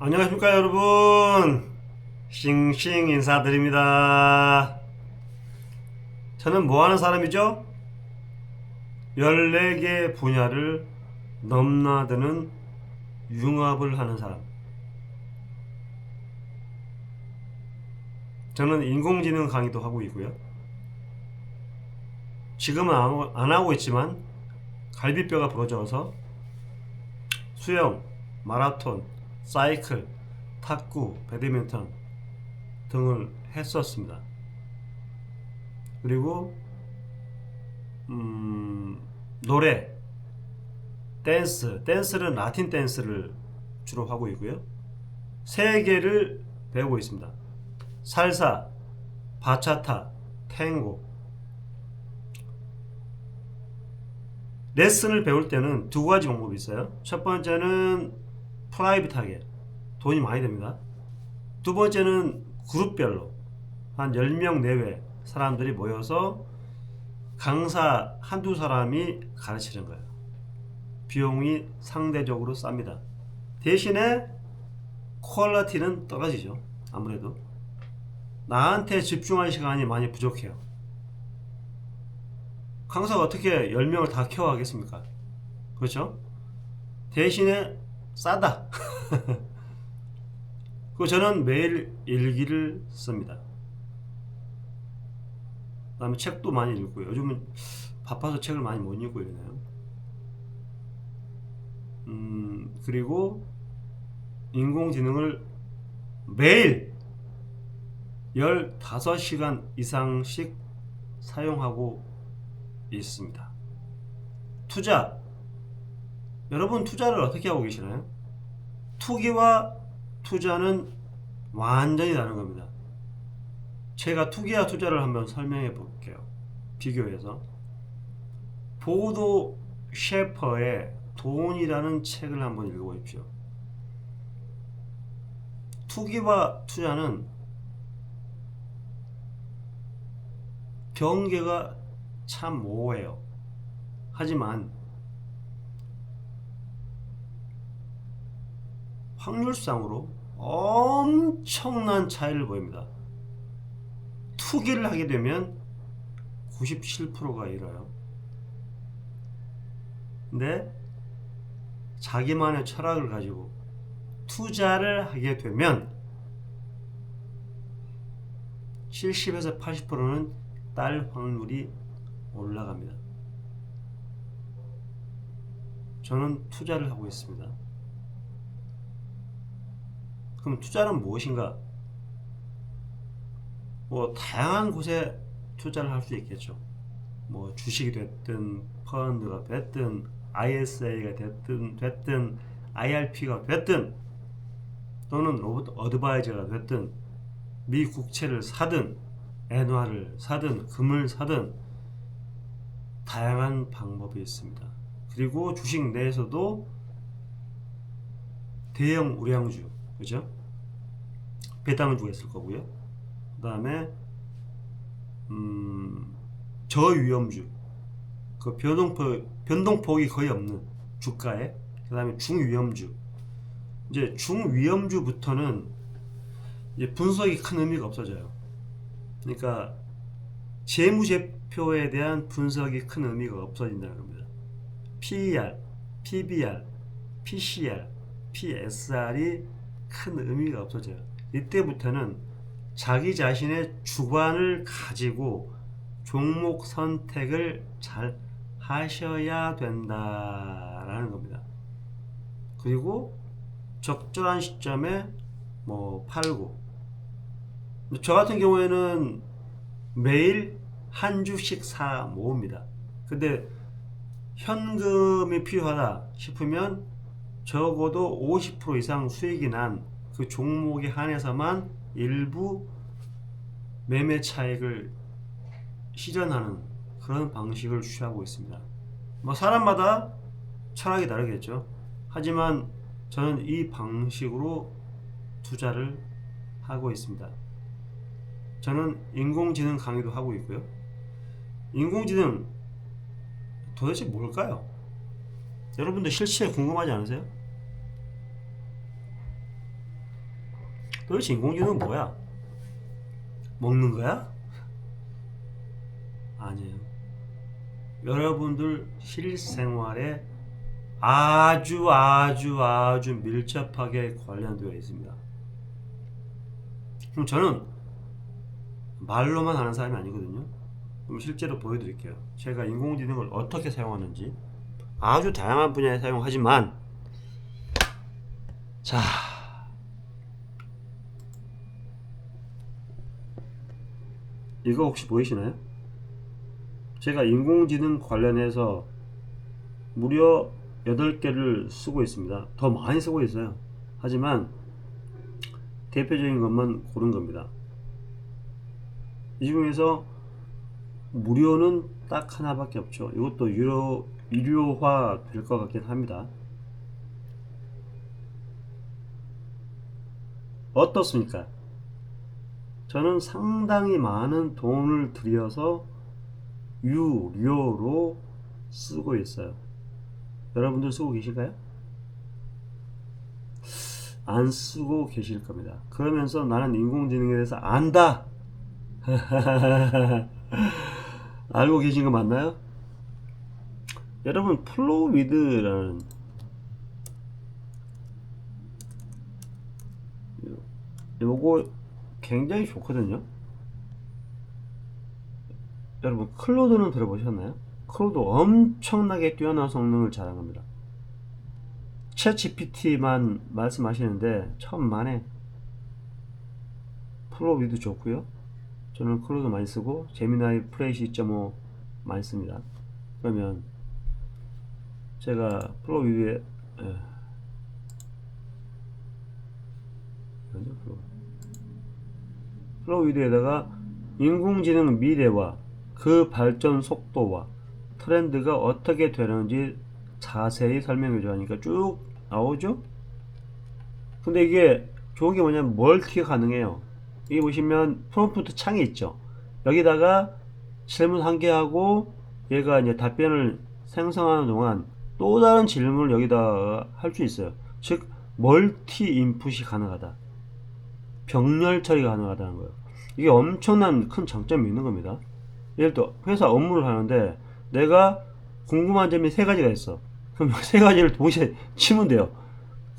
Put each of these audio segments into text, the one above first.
안녕하십니까 여러분, 싱싱 인사드립니다. 저는 뭐하는 사람이죠? 14개 분야를 넘나드는 융합을 하는 사람. 저는 인공지능 강의도 하고 있고요. 지금은 안 하고 있지만 갈비뼈가 부러져서 수영, 마라톤, 사이클, 탁구, 배드민턴 등을 했었습니다. 그리고 노래, 댄스는 라틴 댄스를 주로 하고 있고요. 세 개를 배우고 있습니다. 살사, 바차타, 탱고. 레슨을 배울 때는 두 가지 방법이 있어요. 첫 번째는 프라이빗하게, 돈이 많이 듭니다. 두 번째는 그룹별로 한 10명 내외 사람들이 모여서 강사 한두 사람이 가르치는 거예요. 비용이 상대적으로 쌉니다. 대신에 퀄리티는 떨어지죠. 아무래도 나한테 집중할 시간이 많이 부족해요. 강사가 어떻게 10명을 다 케어하겠습니까? 그렇죠? 대신에 싸다. 그 저는 매일 일기를 씁니다. 그 다음에 책도 많이 읽고요. 요즘은 바빠서 책을 많이 못 읽고 이러네요. 그리고 인공지능을 매일 15시간 이상씩 사용하고 있습니다. 투자. 여러분 투자를 어떻게 하고 계시나요? 투기와 투자는 완전히 다른 겁니다. 제가 투기와 투자를 한번 설명해 볼게요. 비교해서. 보도 셰퍼의 돈이라는 책을 한번 읽어보십시오. 투기와 투자는 경계가 참 모호해요. 하지만 확률상으로 엄청난 차이를 보입니다. 투기를 하게 되면 97%가 잃어요. 근데 자기만의 철학을 가지고 투자를 하게 되면 70에서 80%는 딸 확률이 올라갑니다. 저는 투자를 하고 있습니다. 그럼 투자는 무엇인가? 뭐 다양한 곳에 투자를 할 수 있겠죠. 뭐 주식이 됐든 펀드가 됐든 ISA가 됐든 IRP가 됐든 또는 로봇 어드바이저가 됐든 미 국채를 사든 엔화를 사든 금을 사든 다양한 방법이 있습니다. 그리고 주식 내에서도 대형 우량주, 그죠? 배당주가 있을 거고요. 그 다음에 저위험주, 그 변동폭이 거의 없는 주가에, 그 다음에 중위험주. 이제 중위험주부터는 이제 분석이 큰 의미가 없어져요. 그러니까 재무제표에 대한 분석이 큰 의미가 없어진다는 겁니다. PER, PBR, PCR, PSR이 큰 의미가 없어져요. 이때부터는 자기 자신의 주관을 가지고 종목 선택을 잘 하셔야 된다라는 겁니다. 그리고 적절한 시점에 뭐 팔고, 저 같은 경우에는 매일 한 주씩 사 모읍니다. 근데 현금이 필요하다 싶으면 적어도 50% 이상 수익이 난 그 종목에 한해서만 일부 매매 차익을 실현하는 그런 방식을 취하고 있습니다. 뭐 사람마다 철학이 다르겠죠. 하지만 저는 이 방식으로 투자를 하고 있습니다. 저는 인공지능 강의도 하고 있고요. 인공지능 도대체 뭘까요? 여러분들 실체 궁금하지 않으세요? 도대체 인공지능은 뭐야? 먹는 거야? 아니에요. 여러분들 실생활에 아주 밀접하게 관련되어 있습니다. 그럼 저는 말로만 하는 사람이 아니거든요. 그럼 실제로 보여드릴게요. 제가 인공지능을 어떻게 사용하는지. 아주 다양한 분야에 사용하지만, 자, 이거 혹시 보이시나요? 제가 인공지능 관련해서 무려 8개를 쓰고 있습니다. 더 많이 쓰고 있어요. 하지만 대표적인 것만 고른 겁니다. 이 중에서 무료는 딱 하나밖에 없죠. 이것도 유료화 될 것 같긴 합니다. 어떻습니까? 저는 상당히 많은 돈을 들여서 유료로 쓰고 있어요. 여러분들 쓰고 계실까요? 안 쓰고 계실 겁니다. 그러면서 나는 인공지능에 대해서 안다! 알고 계신 거 맞나요? 여러분, 플로우위드라는 요거 굉장히 좋거든요. 여러분, 클로드는 들어보셨나요? 클로드 엄청나게 뛰어난 성능을 자랑합니다. 챗 GPT만 말씀하시는데 천만에. 플로우위드 좋고요. 저는 클로드 많이 쓰고 제미나이 프레시 2.5 많이 씁니다. 그러면 제가 플로우위드에 플로우위드에다가 인공지능 미래와 그 발전 속도와 트렌드가 어떻게 되는지 자세히 설명해줘 하니까 쭉 나오죠. 근데 이게 좋은 게 뭐냐면 멀티가 가능해요. 여기 보시면 프롬프트 창이 있죠. 여기다가 질문 한 개 하고 얘가 이제 답변을 생성하는 동안 또 다른 질문을 여기다 할 수 있어요. 즉 멀티 인풋이 가능하다. 병렬 처리가 가능하다는 거예요. 이게 엄청난 큰 장점이 있는 겁니다. 예를 들어 회사 업무를 하는데 내가 궁금한 점이 3가지가 있어. 그럼 3가지를 동시에 치면 돼요.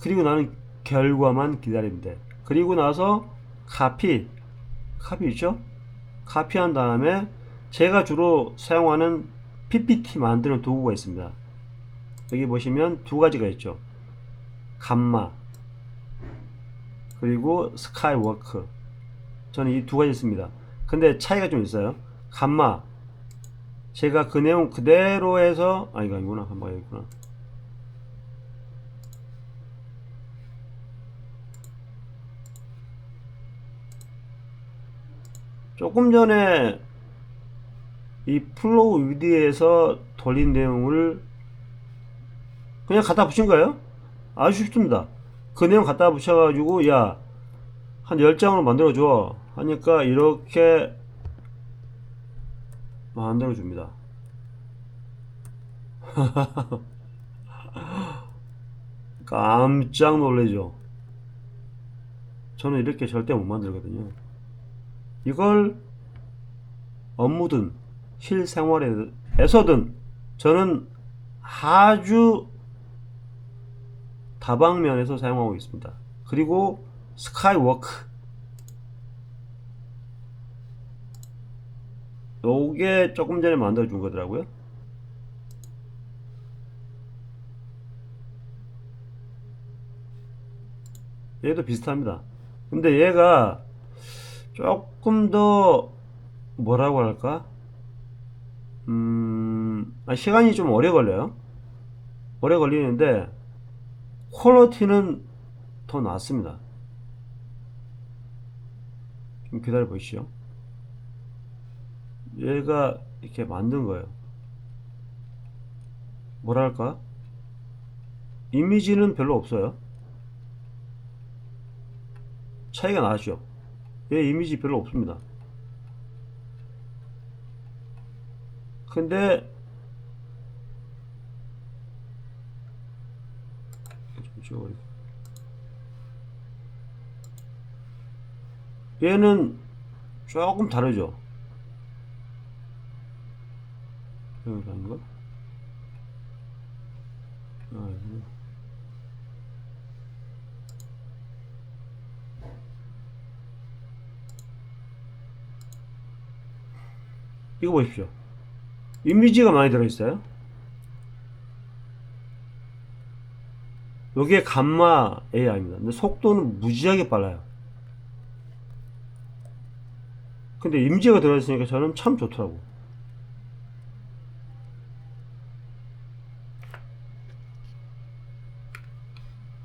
그리고 나는 결과만 기다리면 돼. 그리고 나서 카피 있죠? 카피한 다음에 제가 주로 사용하는 PPT 만드는 도구가 있습니다. 여기 보시면 2가지가 있죠. 감마 그리고 스카이워크. 저는 이 2가지 씁니다. 근데 차이가 좀 있어요. 감마 제가 그 내용 그대로 해서 이거 아니구나. 감마가 있구나. 조금 전에 이 플로우 위드에서 돌린 내용을 그냥 갖다 붙인 거예요. 아주 쉽습니다. 그 내용 갖다 붙여가지고 야 한 10장으로 만들어줘 하니까 이렇게 만들어줍니다. 깜짝 놀래죠. 저는 이렇게 절대 못 만들거든요. 이걸 업무든 실생활에서든 저는 아주 다방면에서 사용하고 있습니다. 그리고 스카이워크 요게 조금 전에 만들어준 거더라고요. 얘도 비슷합니다. 근데 얘가 조금 더 뭐라고 할까? 시간이 좀 오래 걸려요. 오래 걸리는데 퀄리티는 더 낫습니다. 좀 기다려 보시죠. 얘가 이렇게 만든 거예요. 뭐랄까? 이미지는 별로 없어요. 차이가 나죠. 얘 이미지 별로 없습니다. 근데 얘는 조금 다르죠. 아닌가? 이거 보십시오. 이미지가 많이 들어있어요. 여기에 감마 AI입니다. 근데 속도는 무지하게 빨라요. 근데 이미지가 들어있으니까 저는 참 좋더라고.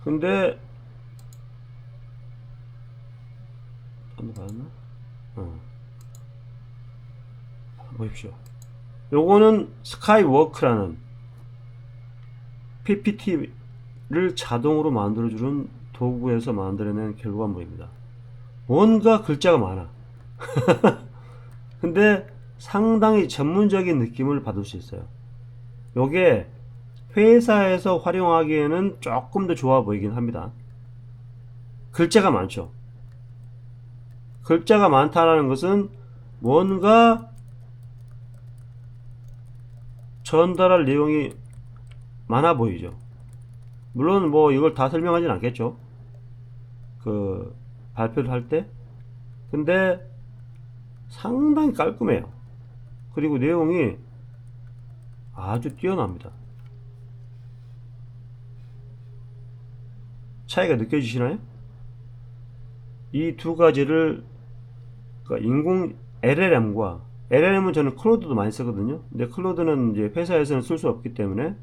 근데 봤나? 보십시오. 요거는 스카이워크라는 PPT를 자동으로 만들어주는 도구에서 만들어낸 결과물입니다. 뭔가 글자가 많아. 근데 상당히 전문적인 느낌을 받을 수 있어요. 요게 회사에서 활용하기에는 조금 더 좋아 보이긴 합니다. 글자가 많죠. 글자가 많다라는 것은 뭔가 전달할 내용이 많아 보이죠. 물론 뭐 이걸 다 설명하진 않겠죠. 그 발표를 할 때. 근데 상당히 깔끔해요. 그리고 내용이 아주 뛰어납니다. 차이가 느껴지시나요? 이 두 가지를 그러니까 인공 LLM과 LLM은 저는 클로드도 많이 쓰거든요. 근데 클로드는 이제 회사에서는 쓸 수 없기 때문에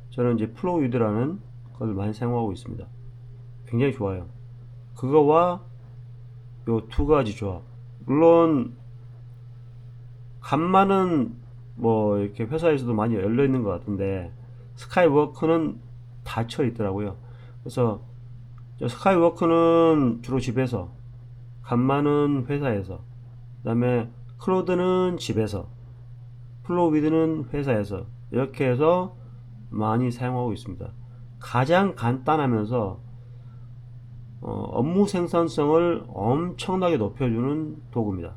저는 이제 플로우이드라는 걸 많이 사용하고 있습니다. 굉장히 좋아요. 그거와 요 두 가지 조합. 물론 간만은 뭐 이렇게 회사에서도 많이 열려 있는 것 같은데 스카이워크는 닫혀 있더라고요. 그래서 스카이워크는 주로 집에서, 간만은 회사에서, 그 다음에 클로드는 집에서, 플로우위드는 회사에서 이렇게 해서 많이 사용하고 있습니다. 가장 간단하면서 업무 생산성을 엄청나게 높여주는 도구입니다.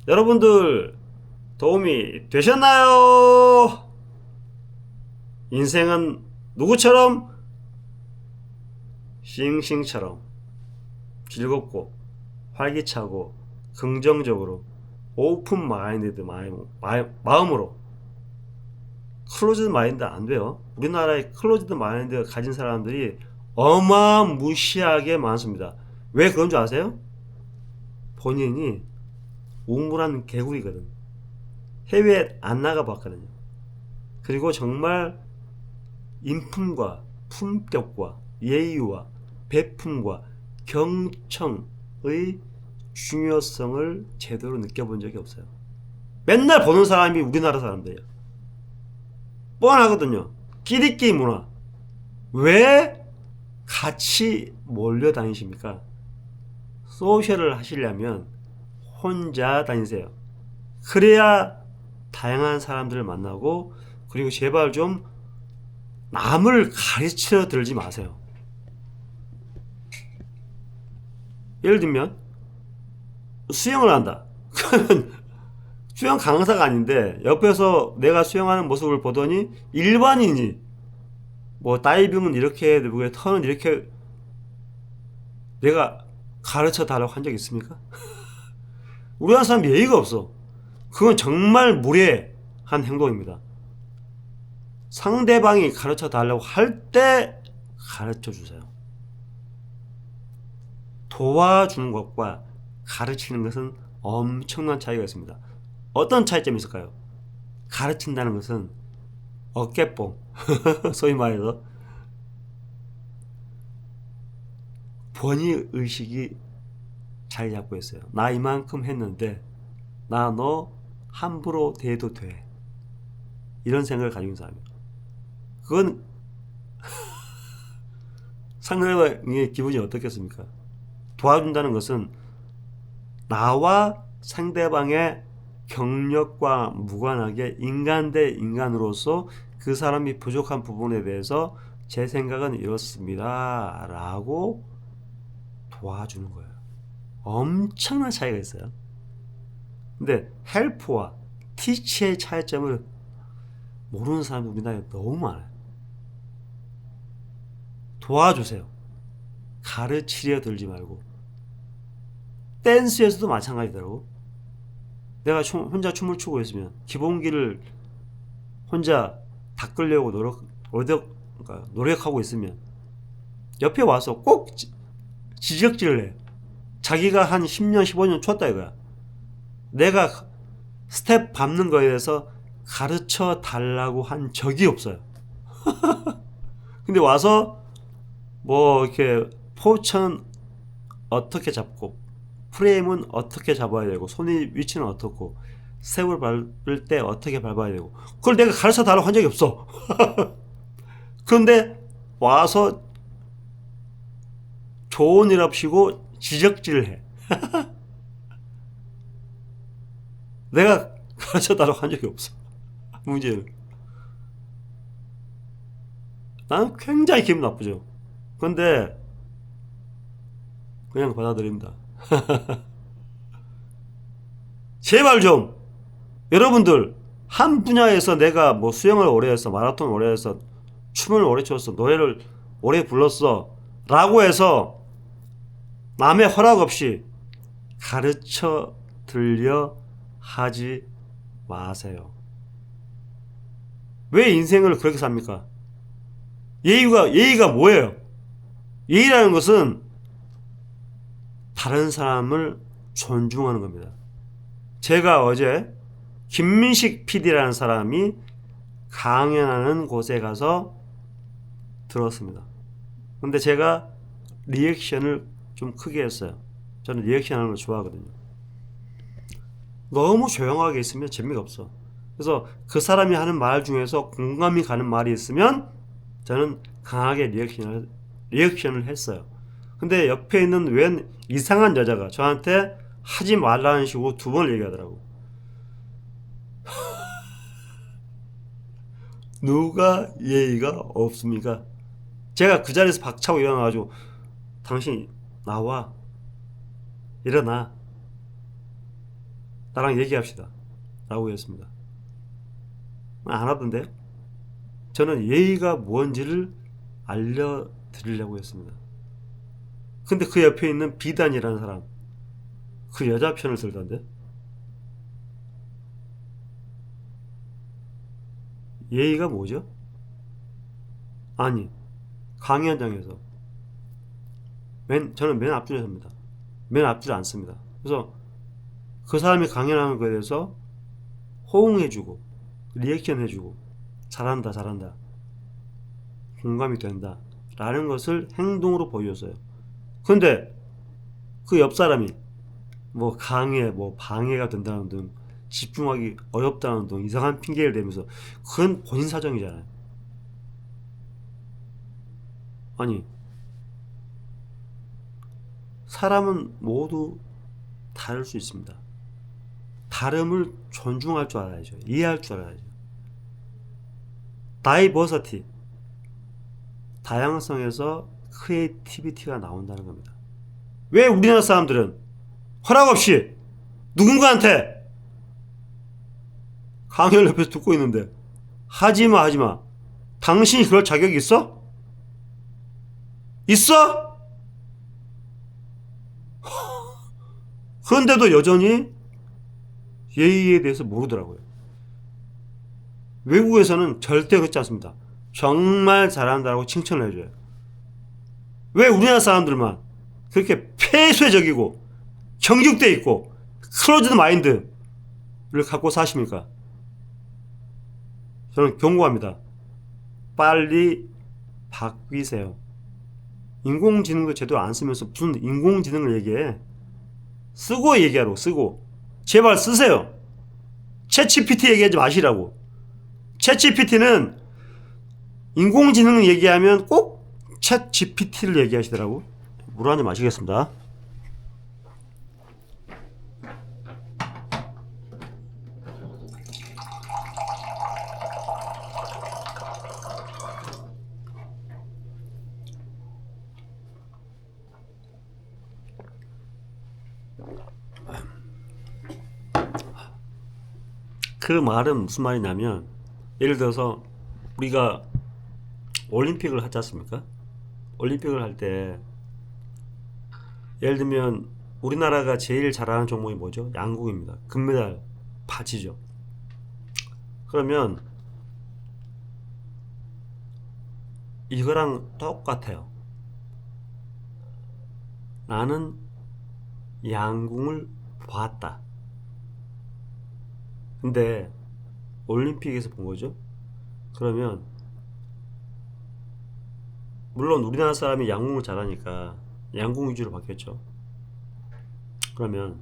여러분들 도움이 되셨나요? 인생은 누구처럼? 싱싱처럼 즐겁고 활기차고 긍정적으로 오픈 마인드 마음으로. 클로즈드 마인드 안 돼요. 우리나라에 클로즈드 마인드 가진 사람들이 어마무시하게 많습니다. 왜 그런 줄 아세요? 본인이 우물한 개구리거든. 해외에 안 나가 봤거든요. 그리고 정말 인품과 품격과 예의와 배품과 경청의 중요성을 제대로 느껴본 적이 없어요. 맨날 보는 사람이 우리나라 사람들이에요. 뻔하거든요. 끼리끼리 문화. 왜 같이 몰려다니십니까? 소셜을 하시려면 혼자 다니세요. 그래야 다양한 사람들을 만나고, 그리고 제발 좀 남을 가르쳐 들지 마세요. 예를 들면 수영을 한다. 수영 강사가 아닌데 옆에서 내가 수영하는 모습을 보더니 일반인이 뭐 다이빙은 이렇게 해야 되고 턴은 이렇게, 내가 가르쳐 달라고 한 적 있습니까? 우리나라 사람 예의가 없어. 그건 정말 무례한 행동입니다. 상대방이 가르쳐 달라고 할 때 가르쳐 주세요. 도와주는 것과 가르치는 것은 엄청난 차이가 있습니다. 어떤 차이점이 있을까요? 가르친다는 것은 어깨뽕, 소위 말해서 권위의식이 자리 잡고 있어요. 나 이만큼 했는데 나 너 함부로 대해도 돼, 이런 생각을 가지고 있는 사람이에요. 그건 상대방의 기분이 어떻겠습니까? 도와준다는 것은 나와 상대방의 경력과 무관하게 인간 대 인간으로서 그 사람이 부족한 부분에 대해서 제 생각은 이렇습니다 라고 도와주는 거예요. 엄청난 차이가 있어요. 근데 헬프와 티치의 차이점을 모르는 사람이 우리나라에 너무 많아요. 도와주세요. 가르치려 들지 말고. 댄스에서도 마찬가지더라고. 내가 혼자 춤을 추고 있으면 기본기를 혼자 닦으려고 노력하고 있으면 옆에 와서 꼭 지적질을 해. 자기가 한 10년 15년 췄다 이거야. 내가 스텝 밟는 거에 대해서 가르쳐 달라고 한 적이 없어요. 근데 와서 뭐 이렇게 포즈는 어떻게 잡고 프레임은 어떻게 잡아야 되고 손의 위치는 어떻고 스텝을 밟을 때 어떻게 밟아야 되고 그걸 내가 가르쳐 달라고 한 적이 없어. 그런데 와서 좋은 일 없이고 지적질을 해. 내가 가르쳐 달라고 한 적이 없어. 문제는 나는 굉장히 기분 나쁘죠. 그런데 그냥 받아들입니다. 제발 좀 여러분들 한 분야에서 내가 뭐 수영을 오래 했어, 마라톤 오래 했어, 춤을 오래 췄어, 노래를 오래 불렀어 라고 해서 남의 허락 없이 가르쳐 들려 하지 마세요. 왜 인생을 그렇게 삽니까? 예의가 뭐예요? 예의라는 것은 다른 사람을 존중하는 겁니다. 제가 어제 김민식 PD라는 사람이 강연하는 곳에 가서 들었습니다. 근데 제가 리액션을 좀 크게 했어요. 저는 리액션 하는 걸 좋아하거든요. 너무 조용하게 있으면 재미가 없어. 그래서 그 사람이 하는 말 중에서 공감이 가는 말이 있으면 저는 강하게 리액션을 했어요. 근데 옆에 있는 웬 이상한 여자가 저한테 하지 말라는 식으로 2번을 얘기하더라고. 누가 예의가 없습니까? 제가 그 자리에서 박차고 일어나가지고 당신 나와, 일어나, 나랑 얘기합시다 라고 했습니다. 안 하던데요? 저는 예의가 뭔지를 알려드리려고 했습니다. 근데 그 옆에 있는 비단이라는 사람, 그 여자 편을 들던데? 예의가 뭐죠? 아니, 강연장에서 저는 맨 앞줄에 섭니다. 맨 앞줄에 앉습니다. 그래서 그 사람이 강연하는 거에 대해서 호응해주고 리액션 해주고 잘한다 공감이 된다 라는 것을 행동으로 보여줬어요. 근데 그 옆 사람이 뭐 강해, 뭐 방해가 된다는 등 집중하기 어렵다는 등 이상한 핑계를 대면서 그건 본인 사정이잖아요. 아니, 사람은 모두 다를 수 있습니다. 다름을 존중할 줄 알아야죠. 이해할 줄 알아야죠. 다이버시티, 다양성에서 크리에이티비티가 나온다는 겁니다. 왜 우리나라 사람들은 허락 없이 누군가한테 강연을 옆에서 듣고 있는데 하지마 당신이 그럴 자격이 있어? 있어? 그런데도 여전히 예의에 대해서 모르더라고요. 외국에서는 절대 그렇지 않습니다. 정말 잘한다고 칭찬을 해줘요. 왜 우리나라 사람들만 그렇게 폐쇄적이고 경직돼 있고 클로즈드 마인드를 갖고 사십니까? 저는 경고합니다. 빨리 바뀌세요. 인공지능도 제대로 안 쓰면서 무슨 인공지능을 얘기해. 쓰고 얘기하라고. 쓰고 제발 쓰세요. 챗GPT 얘기하지 마시라고. 챗GPT는 인공지능 얘기하면 꼭 챗GPT를 얘기하시더라고. 물 한 잔 마시겠습니다. 그 말은 무슨 말이냐면, 예를 들어서 우리가 올림픽을 하지 않습니까? 올림픽을 할 때 예를 들면 우리나라가 제일 잘하는 종목이 뭐죠? 양궁입니다. 금메달 바치죠. 그러면 이거랑 똑같아요. 나는 양궁을 봤다. 근데 올림픽에서 본 거죠. 그러면 물론 우리나라 사람이 양궁을 잘하니까 양궁 위주로 바뀌었죠. 그러면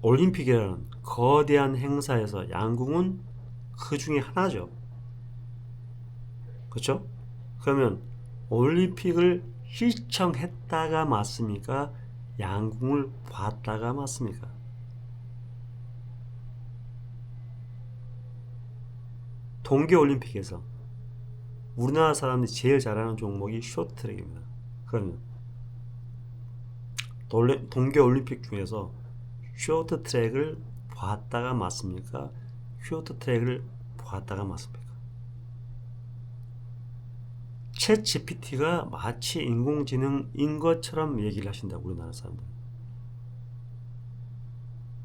올림픽이라는 거대한 행사에서 양궁은 그 중에 하나죠. 그렇죠? 그러면 올림픽을 시청했다가 맞습니까? 양궁을 봤다가 맞습니까? 동계올림픽에서 우리나라 사람들이 제일 잘하는 종목이 쇼트트랙입니다. 그러면 동계올림픽 중에서 쇼트트랙을 봤다가 맞습니까? 쇼트트랙을 봤다가 맞습니까? 챗 GPT가 마치 인공지능인 것처럼 얘기를 하신다고 우리나라 사람들.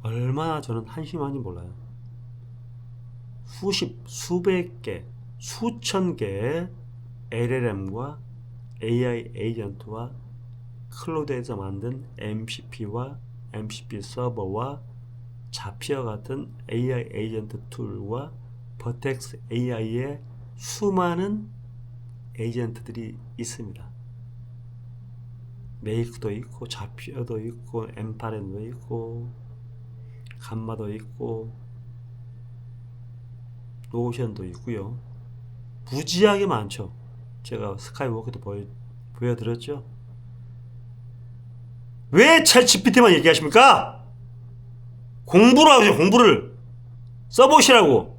얼마나 저는 한심한지 몰라요. 수백 개, 수천 개의 LLM과 AI 에이전트와 클로드에서 만든 MCP와 MCP 서버와 자피어 같은 AI 에이전트 툴과 버텍스 AI의 수많은 에이전트들이 있습니다. 메이크도 있고 자피어도 있고 엠파렌도 있고 감마도 있고 노션도 있고요. 무지하게 많죠. 제가 스카이워크도 보여드렸죠. 왜 챗 GPT만 얘기하십니까? 공부를 하죠. 공부를 써보시라고.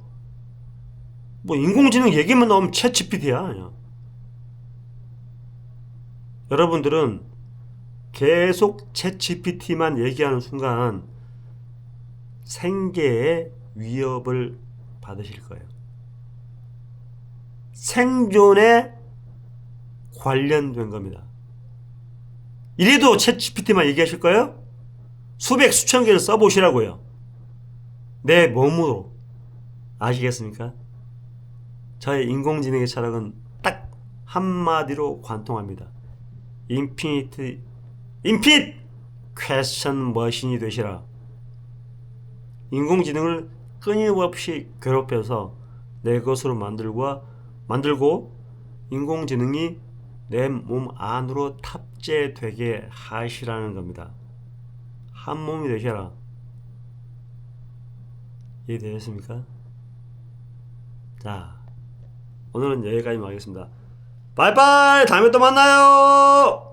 뭐 인공지능 얘기만 나오면 챗 GPT야 그냥. 여러분들은 계속 챗 GPT만 얘기하는 순간 생계의 위협을 받으실 거예요. 생존에 관련된 겁니다. 이래도 챗 GPT만 얘기하실 거예요? 수백 수천 개를 써보시라고요. 내 몸으로. 아시겠습니까? 저의 인공지능의 철학은 딱 한마디로 관통합니다. 인피니트 퀘스천 머신이 되시라. 인공지능을 끊임없이 괴롭혀서 내 것으로 만들고 인공지능이 내 몸 안으로 탑재되게 하시라는 겁니다. 한 몸이 되셔라. 이해되셨습니까? 자, 오늘은 여기까지만 하겠습니다. 바이바이. 다음에 또 만나요.